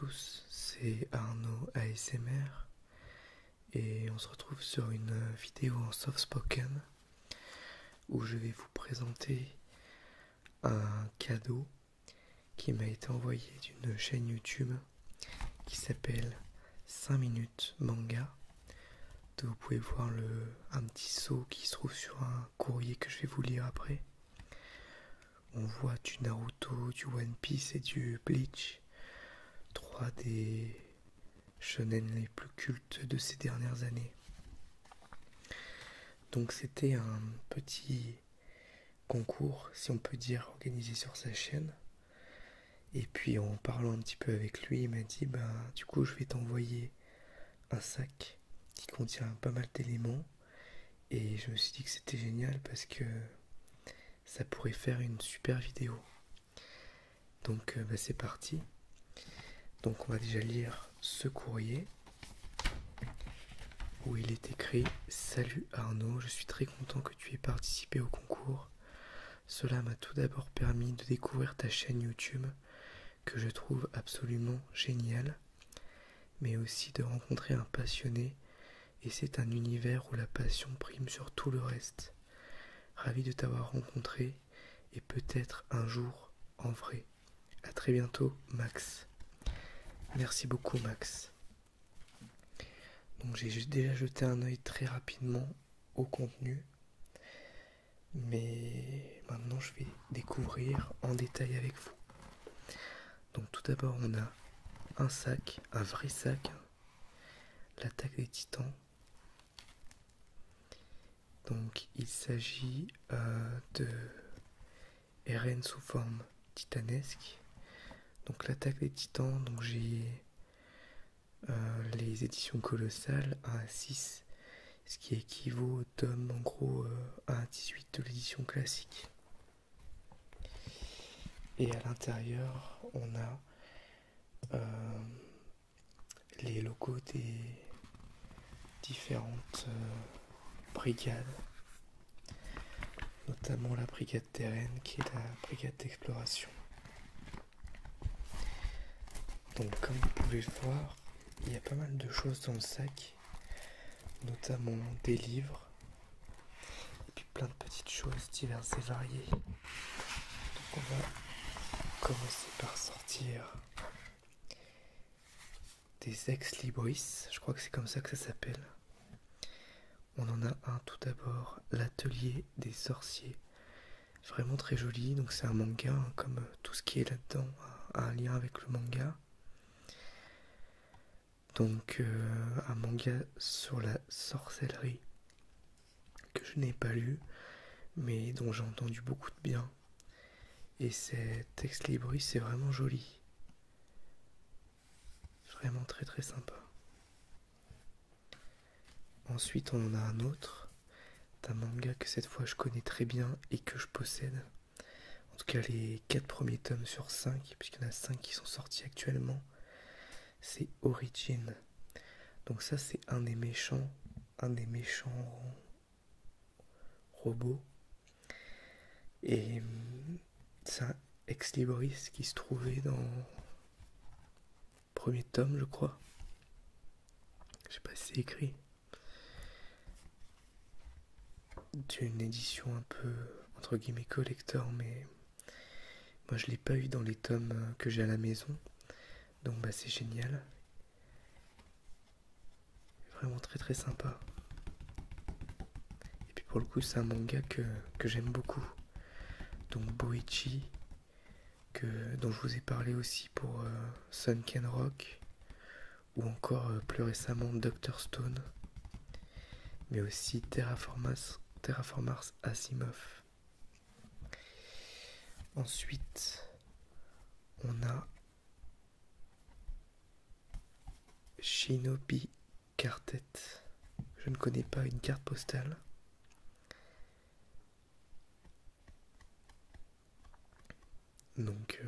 tous, c'est Arnaud ASMR et on se retrouve sur une vidéo en soft spoken où je vais vous présenter un cadeau qui m'a été envoyé d'une chaîne YouTube qui s'appelle 5 minutes manga. Donc vous pouvez voir un petit sceau qui se trouve sur un courrier que je vais vous lire après. On voit du Naruto, du One Piece et du Bleach, trois des shonen les plus cultes de ces dernières années. Donc c'était un petit concours, si on peut dire, organisé sur sa chaîne. Et puis en parlant un petit peu avec lui, il m'a dit du coup je vais t'envoyer un sac qui contient pas mal d'éléments. Et je me suis dit que c'était génial parce que ça pourrait faire une super vidéo. Donc c'est parti. Donc on va déjà lire ce courrier où il est écrit: Salut Arnaud, je suis très content que tu aies participé au concours. Cela m'a tout d'abord permis de découvrir ta chaîne YouTube que je trouve absolument géniale, mais aussi de rencontrer un passionné, et c'est un univers où la passion prime sur tout le reste. Ravi de t'avoir rencontré et peut-être un jour en vrai. À très bientôt, Max. Merci beaucoup, Max. Donc j'ai déjà jeté un œil très rapidement au contenu, mais maintenant je vais découvrir en détail avec vous. Donc tout d'abord on a un sac, un vrai sac, l'attaque des titans. Donc il s'agit de RN sous forme titanesque. Donc l'attaque des titans, donc j'ai les éditions colossales 1 à 6, ce qui équivaut au tome en gros 1 à 18 de l'édition classique. Et à l'intérieur on a les logos des différentes brigades, notamment la brigade terraine qui est la brigade d'exploration. Donc comme vous pouvez le voir, il y a pas mal de choses dans le sac, notamment des livres et puis plein de petites choses diverses et variées. Donc on va commencer par sortir des ex-libris, je crois que c'est comme ça que ça s'appelle. On en a un tout d'abord, l'atelier des sorciers, vraiment très joli. Donc c'est un manga, comme tout ce qui est là-dedans a un lien avec le manga. Donc un manga sur la sorcellerie que je n'ai pas lu mais dont j'ai entendu beaucoup de bien, et cet ex-libris c'est vraiment joli, vraiment très très sympa. Ensuite on en a un autre d'un manga que cette fois je connais très bien et que je possède, en tout cas les 4 premiers tomes sur 5 puisqu'il y en a 5 qui sont sortis actuellement. C'est Origin. Donc ça c'est un des méchants robots, et c'est un ex-libris qui se trouvait dans le premier tome je crois, je sais pas si c'est écrit, d'une édition un peu entre guillemets collector, mais moi je l'ai pas eu dans les tomes que j'ai à la maison, donc c'est génial, vraiment très très sympa. Et puis pour le coup c'est un manga que j'aime beaucoup, donc Boichi, dont je vous ai parlé aussi pour Sunken Rock, ou encore plus récemment Dr Stone, mais aussi Terraformars Asimov. Ensuite on a Shinobi Quartet. Je ne connais pas, une carte postale. Donc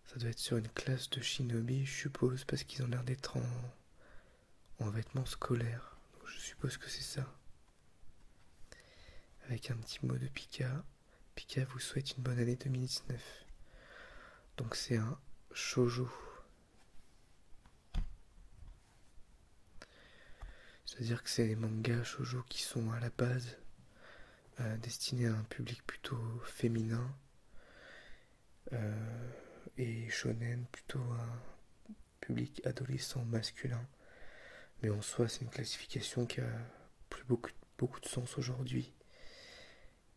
ça doit être sur une classe de shinobi, je suppose, parce qu'ils ont l'air d'être en vêtements scolaires. Donc je suppose que c'est ça. Avec un petit mot de Pika. Pika vous souhaite une bonne année 2019. Donc c'est un shoujo C'est-à-dire que c'est des mangas shoujo qui sont à la base destinés à un public plutôt féminin et shonen plutôt à un public adolescent masculin. Mais en soi, c'est une classification qui a plus beaucoup de sens aujourd'hui.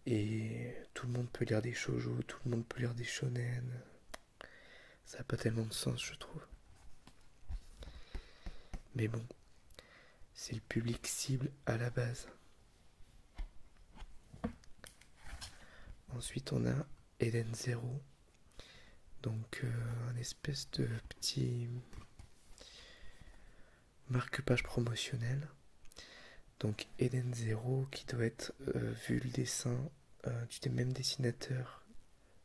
Et tout le monde peut lire des shoujo, tout le monde peut lire des shonen. Ça n'a pas tellement de sens, je trouve. Mais bon, c'est le public cible à la base. Ensuite, on a Eden Zero. Donc, un espèce de petit marque-page promotionnel. Donc, Eden Zero qui doit être, vu le dessin, du même dessinateur,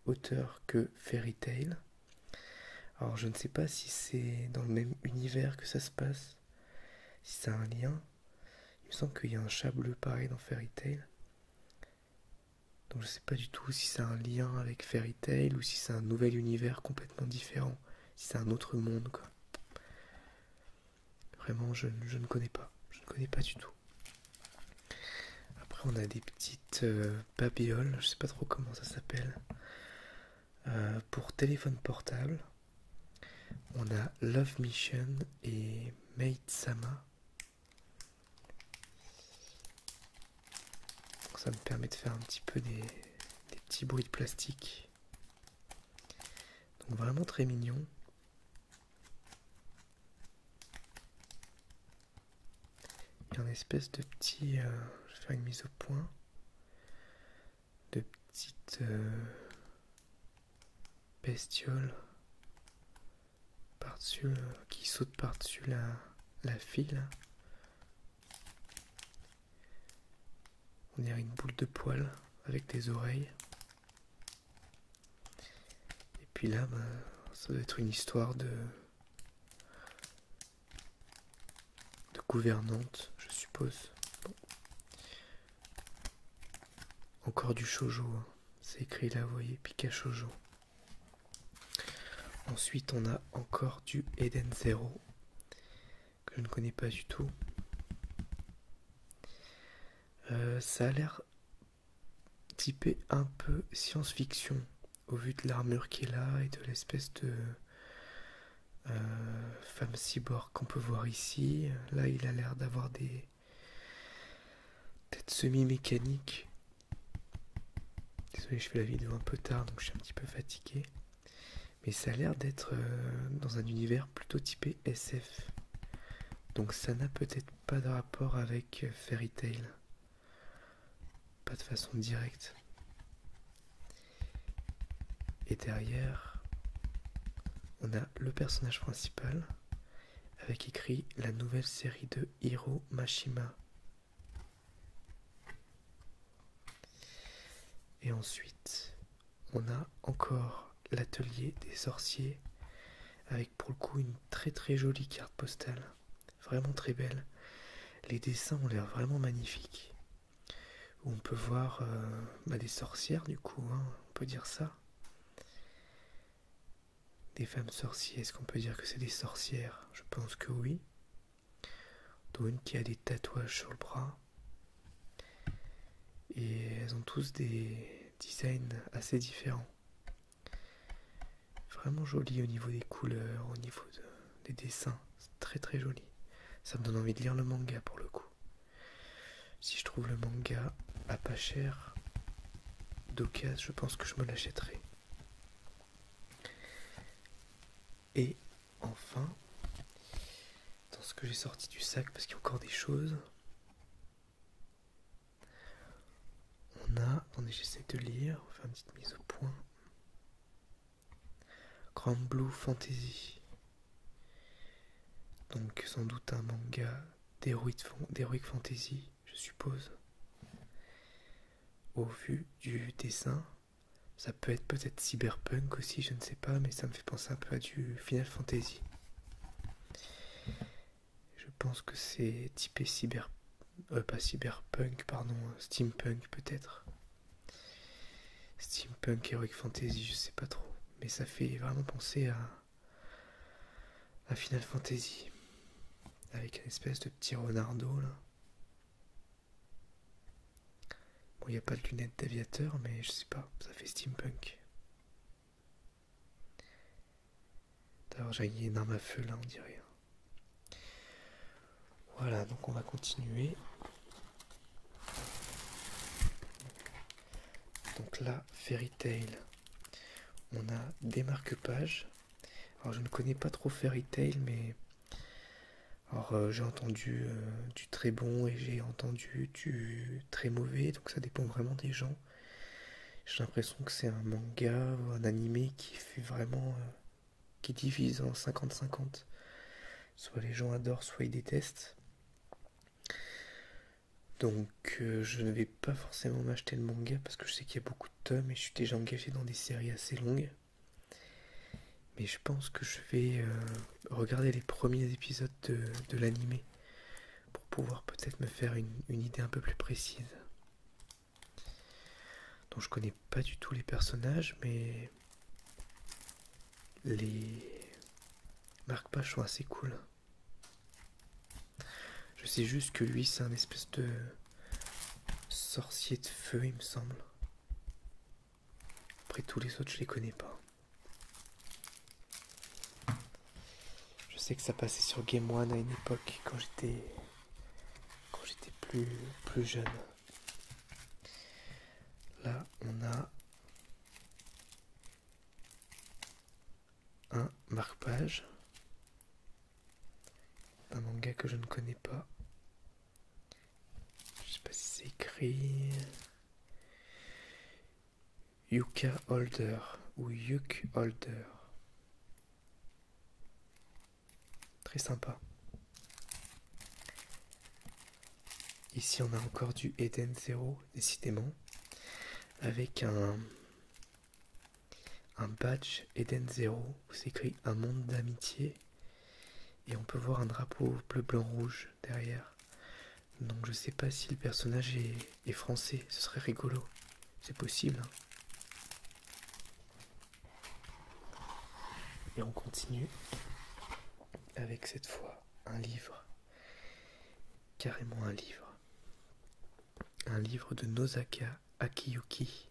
auteur que Fairy Tail. Alors, je ne sais pas si c'est dans le même univers que ça se passe, si c'est un lien. Il me semble qu'il y a un chat bleu pareil dans Fairy Tail. Donc je sais pas du tout si c'est un lien avec Fairy Tail ou si c'est un nouvel univers complètement différent, si c'est un autre monde quoi. Vraiment je ne connais pas, je ne connais pas du tout. Après on a des petites babioles, je sais pas trop comment ça s'appelle, pour téléphone portable. On a Love Mission et Maid Sama. Ça me permet de faire un petit peu des petits bruits de plastique. Donc vraiment très mignon. Il y a une espèce de petit... je vais faire une mise au point. De petites bestioles par-dessus, qui sautent par-dessus la file. On dirait une boule de poil avec des oreilles. Et puis là, ça doit être une histoire de gouvernante, je suppose. Bon. Encore du shoujo, hein. C'est écrit là, vous voyez, Pika Shoujo. Ensuite, on a encore du Eden Zero, que je ne connais pas du tout. Ça a l'air typé un peu science-fiction, au vu de l'armure qui est là et de l'espèce de femme cyborg qu'on peut voir ici. Là, il a l'air d'avoir des têtes semi-mécaniques. Désolé, je fais la vidéo un peu tard, donc je suis un petit peu fatigué. Mais ça a l'air d'être dans un univers plutôt typé SF. Donc ça n'a peut-être pas de rapport avec Fairy Tail. Pas de façon directe. Et derrière, on a le personnage principal avec écrit la nouvelle série de Hiro Mashima. Et ensuite, on a encore l'atelier des sorciers avec pour le coup une très très jolie carte postale. Vraiment très belle. Les dessins ont l'air vraiment magnifiques. Où on peut voir des sorcières du coup, hein, on peut dire ça. Des femmes sorcières, est-ce qu'on peut dire que c'est des sorcières? Je pense que oui. Dont une qui a des tatouages sur le bras. Et elles ont tous des designs assez différents. Vraiment joli au niveau des couleurs, au niveau des dessins. C'est très très joli. Ça me donne envie de lire le manga pour le coup. Si je trouve le manga à pas cher, d'occasion, je pense que je me l'achèterai. Et enfin, dans ce que j'ai sorti du sac, parce qu'il y a encore des choses, on a, attendez, j'essaie de lire, on va faire une petite mise au point. Grand Blue Fantasy. Donc sans doute un manga d'Heroic Fantasy, je suppose. Au vu du dessin, ça peut être peut-être cyberpunk aussi, je ne sais pas, mais ça me fait penser un peu à du Final Fantasy. Je pense que c'est typé pas cyberpunk, pardon, steampunk peut-être. Steampunk, Heroic Fantasy, je sais pas trop. Mais ça fait vraiment penser à Final Fantasy. Avec une espèce de petit renardeau là. Bon, il n'y a pas de lunettes d'aviateur, mais je sais pas, ça fait steampunk. D'ailleurs, j'ai une arme à feu là, on dirait. Voilà, donc on va continuer. Donc là, Fairy Tail. On a des marque-pages. Alors je ne connais pas trop Fairy Tail, mais alors j'ai entendu du très bon et j'ai entendu du très mauvais, donc ça dépend vraiment des gens. J'ai l'impression que c'est un manga ou un animé qui fait vraiment qui divise en 50-50. Soit les gens adorent, soit ils détestent. Donc je ne vais pas forcément m'acheter le manga parce que je sais qu'il y a beaucoup de tomes et je suis déjà engagé dans des séries assez longues. Mais je pense que je vais regarder les premiers épisodes de l'animé pour pouvoir peut-être me faire une idée un peu plus précise. Donc je connais pas du tout les personnages, mais les marque-pages sont assez cool. Je sais juste que lui c'est un espèce de sorcier de feu, il me semble. Après tous les autres je les connais pas. Je sais que ça passait sur Game One à une époque quand j'étais plus jeune. Là on a un marque-page d'un manga que je ne connais pas. Je sais pas si c'est écrit Yuka Holder ou Yuk Holder. Très sympa. Ici on a encore du Eden Zero, décidément, avec un badge Eden Zero où c'est écrit un monde d'amitié et on peut voir un drapeau bleu blanc rouge derrière. Donc je sais pas si le personnage est français, ce serait rigolo, c'est possible. Hein. Et on continue avec cette fois un livre, carrément un livre de Nozaka Akiyuki,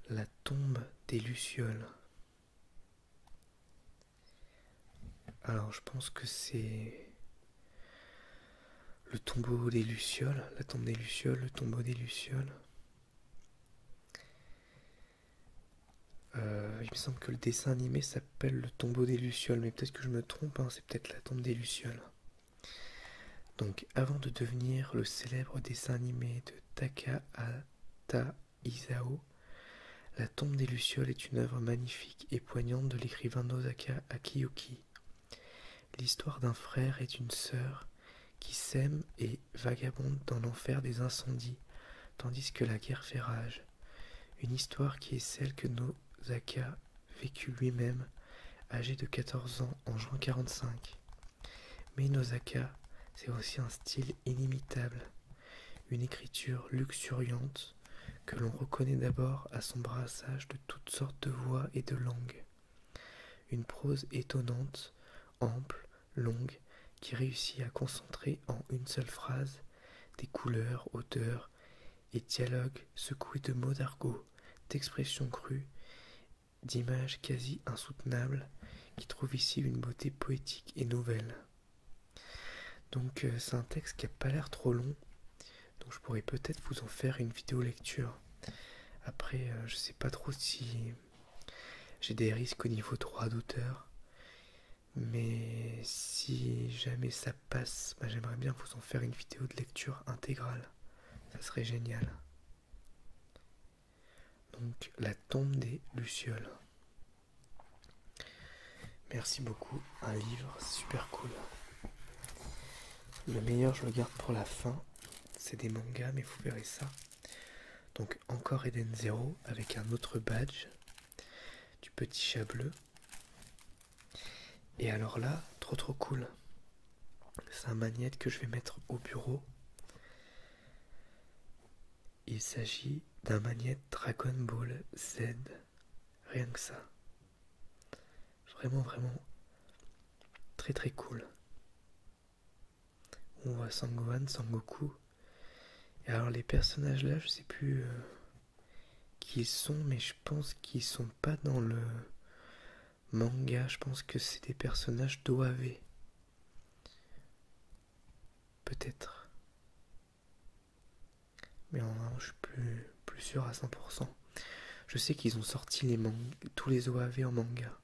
La tombe des Lucioles. Alors je pense que c'est le tombeau des Lucioles, la tombe des Lucioles, le tombeau des Lucioles. Il me semble que le dessin animé s'appelle le tombeau des Lucioles, mais peut-être que je me trompe, hein, c'est peut-être la tombe des Lucioles. Donc avant de devenir le célèbre dessin animé de Takahata Isao, La tombe des Lucioles est une œuvre magnifique et poignante de l'écrivain Nozaka Akiyuki. L'histoire d'un frère et d'une sœur qui s'aiment et vagabondent dans l'enfer des incendies, tandis que la guerre fait rage. Une histoire qui est celle que Nozaka vécut lui-même, âgé de 14 ans en juin 45. Mais Nozaka, c'est aussi un style inimitable, une écriture luxuriante que l'on reconnaît d'abord à son brassage de toutes sortes de voix et de langues. Une prose étonnante, ample, longue, qui réussit à concentrer en une seule phrase des couleurs, odeurs et dialogues secoués de mots d'argot, d'expressions crues, d'images quasi insoutenables, qui trouvent ici une beauté poétique et nouvelle. Donc c'est un texte qui n'a pas l'air trop long, donc je pourrais peut-être vous en faire une vidéo lecture. Après, je sais pas trop si j'ai des risques au niveau droit d'auteur, mais si jamais ça passe, j'aimerais bien vous en faire une vidéo de lecture intégrale. Ça serait génial. Donc, La tombe des Lucioles. Merci beaucoup, un livre super cool. Le meilleur, je le garde pour la fin. C'est des mangas, mais vous verrez ça. Donc, encore Eden Zero avec un autre badge du petit chat bleu. Et alors là, trop cool. C'est un magnète que je vais mettre au bureau. Il s'agit d'un magnète Dragon Ball Z. Rien que ça. Vraiment très cool. On voit Sangohan, Sangoku Et alors les personnages là, je sais plus qui ils sont, mais je pense qu'ils sont pas dans le manga. Je pense que c'est des personnages d'OAV. Peut-être. Mais en vrai, je suis plus sûr à 100%. Je sais qu'ils ont sorti tous les OAV en manga.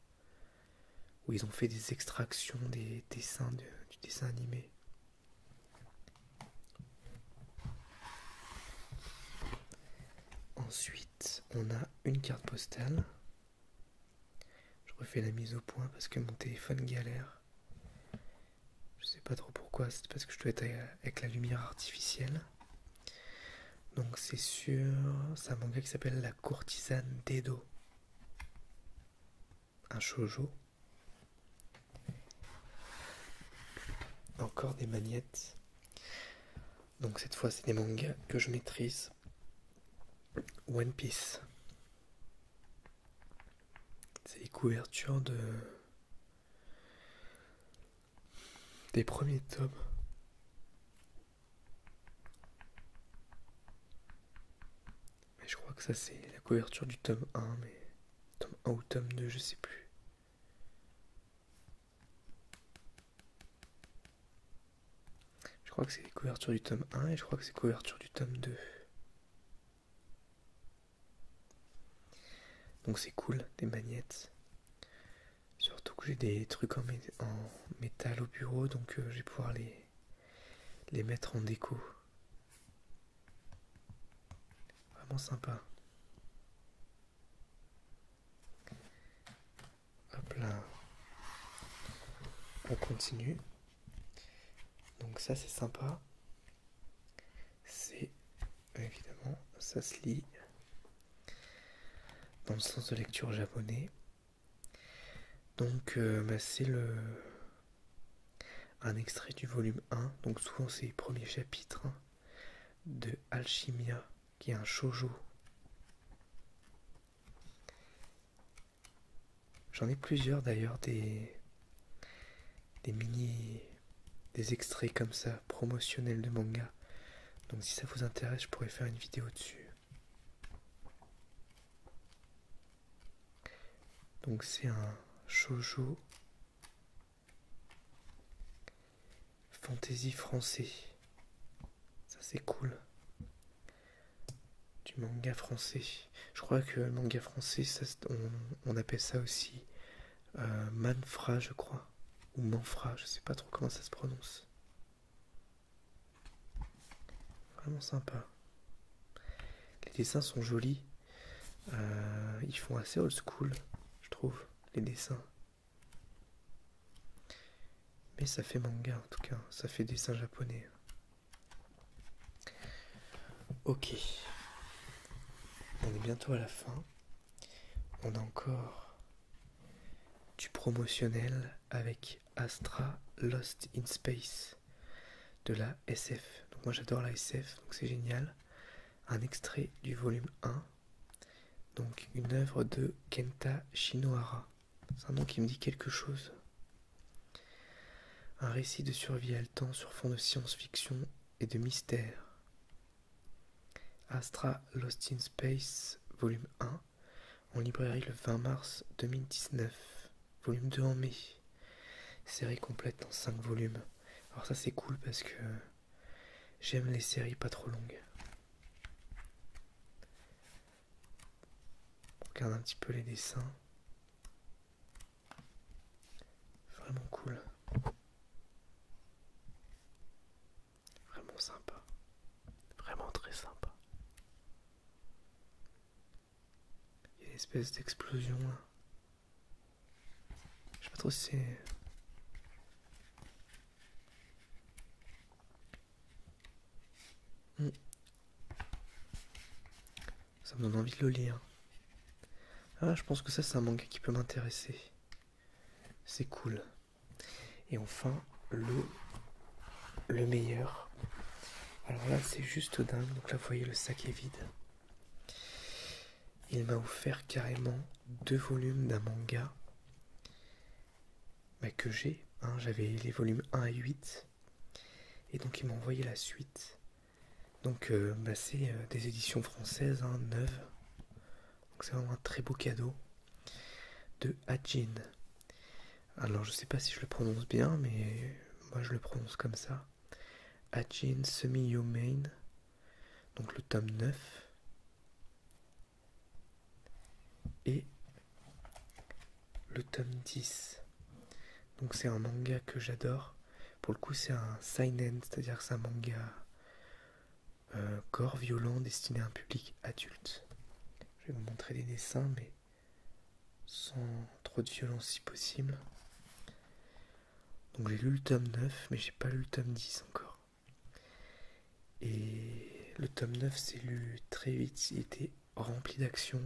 Où ils ont fait des extractions des dessins du dessin animé. Ensuite, on a une carte postale. Je refais la mise au point parce que mon téléphone galère. Je sais pas trop pourquoi, c'est parce que je dois être avec la lumière artificielle. Donc c'est un manga qui s'appelle La courtisane d'Edo. Un shoujo. Encore des magnettes. Donc cette fois c'est des mangas que je maîtrise. One Piece. C'est les couvertures des premiers tomes. Mais je crois que ça c'est la couverture du tome 1, mais tome 1 ou tome 2, je sais plus. Je crois que c'est les couvertures du tome 1 et je crois que c'est les couvertures du tome 2. Donc c'est cool, des magnettes. Surtout que j'ai des trucs en métal au bureau, donc je vais pouvoir les mettre en déco. Vraiment sympa. Hop là. On continue. Donc ça c'est sympa. C'est évidemment, ça se lit dans le sens de lecture japonais. Donc c'est un extrait du volume 1. Donc souvent c'est les premiers chapitres de Alchimia, qui est un shoujo. J'en ai plusieurs d'ailleurs, des extraits comme ça, promotionnels de manga. Donc si ça vous intéresse, je pourrais faire une vidéo dessus. Donc c'est un shoujo fantasy français. Ça c'est cool. Du manga français. Je crois que le manga français, on appelle ça aussi manfra, je crois. Ou manfra, je sais pas trop comment ça se prononce. Vraiment sympa. Les dessins sont jolis. Ils font assez old school, je trouve, les dessins. Mais ça fait manga en tout cas, ça fait dessin japonais. Ok. On est bientôt à la fin. On a encore du promotionnel avec Astra Lost in Space de la SF. Donc moi j'adore la SF, donc c'est génial. Un extrait du volume 1. Donc une œuvre de Kenta Shinohara. C'est un nom qui me dit quelque chose. Un récit de survie haletant sur fond de science-fiction et de mystère. Astra Lost in Space, volume 1, en librairie le 20 mars 2019. Volume 2 en mai. Série complète en 5 volumes. Alors ça c'est cool parce que j'aime les séries pas trop longues. On regarde un petit peu les dessins. Vraiment cool. Vraiment sympa. Vraiment très sympa. Il y a une espèce d'explosion là. Je sais pas trop si c'est... Ça me donne envie de le lire. Ah, je pense que ça c'est un manga qui peut m'intéresser. C'est cool. Et enfin, le meilleur. Alors là, c'est juste dingue. Donc là, vous voyez, le sac est vide. Il m'a offert carrément 2 volumes d'un manga que j'ai. J'avais les volumes 1 à 8. Et donc, il m'a envoyé la suite. Donc c'est des éditions françaises, hein, neuves. Donc c'est vraiment un très beau cadeau de Hajin. Alors je sais pas si je le prononce bien, mais moi je le prononce comme ça. Hajin Semi-Yumein, donc le tome 9. Et le tome 10. Donc c'est un manga que j'adore. Pour le coup c'est un seinen, c'est-à-dire que c'est un manga gore violent destiné à un public adulte. Je vais vous montrer des dessins, mais sans trop de violence si possible. Donc j'ai lu le tome 9, mais j'ai pas lu le tome 10 encore. Et le tome 9 s'est lu très vite, il était rempli d'action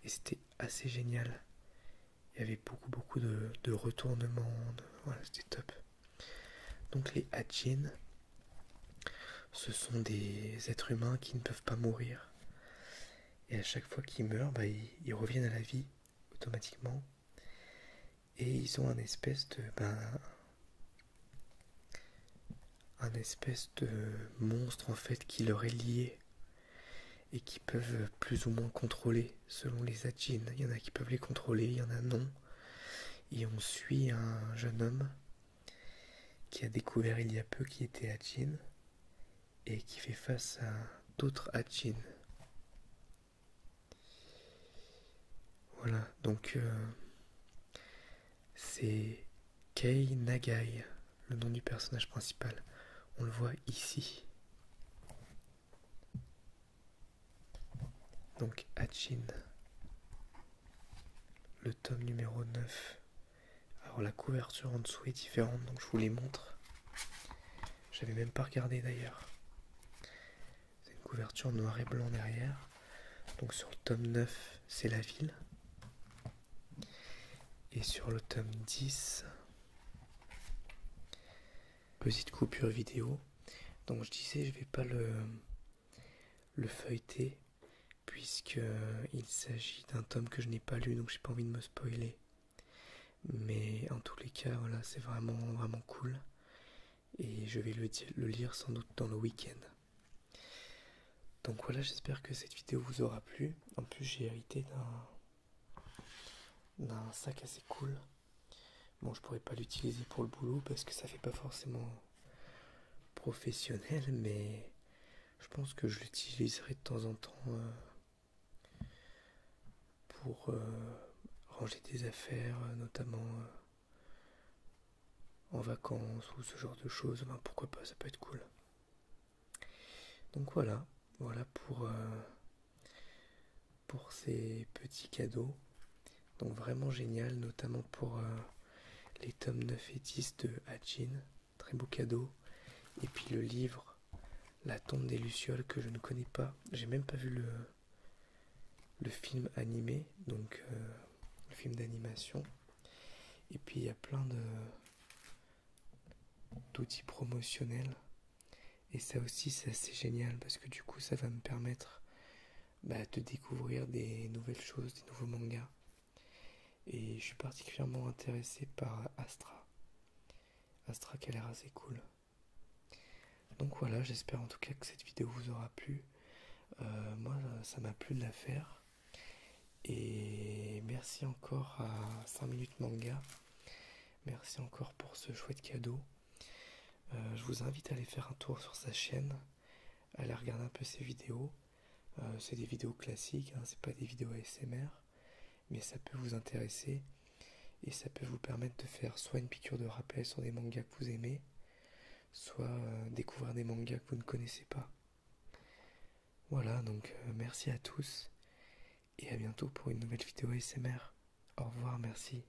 et c'était assez génial. Il y avait beaucoup de retournements, voilà, c'était top. Donc les Hajin, ce sont des êtres humains qui ne peuvent pas mourir. Et à chaque fois qu'ils meurent, ils reviennent à la vie automatiquement. Et ils ont un espèce de monstre en fait qui leur est lié et qui peuvent plus ou moins contrôler selon les Hajin. Il y en a qui peuvent les contrôler, il y en a non. Et on suit un jeune homme qui a découvert il y a peu qu'il était Hajin et qui fait face à d'autres Hajin. Voilà, donc c'est Kei Nagai, le nom du personnage principal. On le voit ici. Donc Hajin, le tome numéro 9. Alors la couverture en dessous est différente, donc je vous les montre. J'avais même pas regardé d'ailleurs. C'est une couverture noir et blanc derrière. Donc sur le tome 9, c'est la ville. Et sur le tome 10, petite coupure vidéo. Donc je disais, je vais pas le feuilleter, puisqu'il s'agit d'un tome que je n'ai pas lu, donc j'ai pas envie de me spoiler. Mais en tous les cas, voilà, c'est vraiment cool. Et je vais le lire sans doute dans le week-end. Donc voilà, j'espère que cette vidéo vous aura plu. En plus, j'ai hérité d'un sac assez cool. Bon, je pourrais pas l'utiliser pour le boulot parce que ça fait pas forcément professionnel, mais je pense que je l'utiliserai de temps en temps pour ranger des affaires, notamment en vacances ou ce genre de choses. Ben, pourquoi pas, ça peut être cool. Donc voilà pour ces petits cadeaux. Donc vraiment génial, notamment pour les tomes 9 et 10 de Hajin. Très beau cadeau. Et puis le livre La tombe des Lucioles que je ne connais pas. J'ai même pas vu le film animé, donc le film d'animation. Et puis il y a plein d'outils promotionnels. Et ça aussi c'est assez génial parce que du coup ça va me permettre de découvrir des nouvelles choses, des nouveaux mangas. Et je suis particulièrement intéressé par Astra. Astra qui a l'air assez cool. Donc voilà, j'espère en tout cas que cette vidéo vous aura plu. Moi ça m'a plu de la faire. Et merci encore à 5 minutes manga. Merci encore pour ce chouette cadeau. Je vous invite à aller faire un tour sur sa chaîne, à aller regarder un peu ses vidéos. C'est des vidéos classiques, hein, c'est pas des vidéos ASMR, mais ça peut vous intéresser et ça peut vous permettre de faire soit une piqûre de rappel sur des mangas que vous aimez, soit découvrir des mangas que vous ne connaissez pas. Voilà, donc merci à tous et à bientôt pour une nouvelle vidéo ASMR. Au revoir, merci.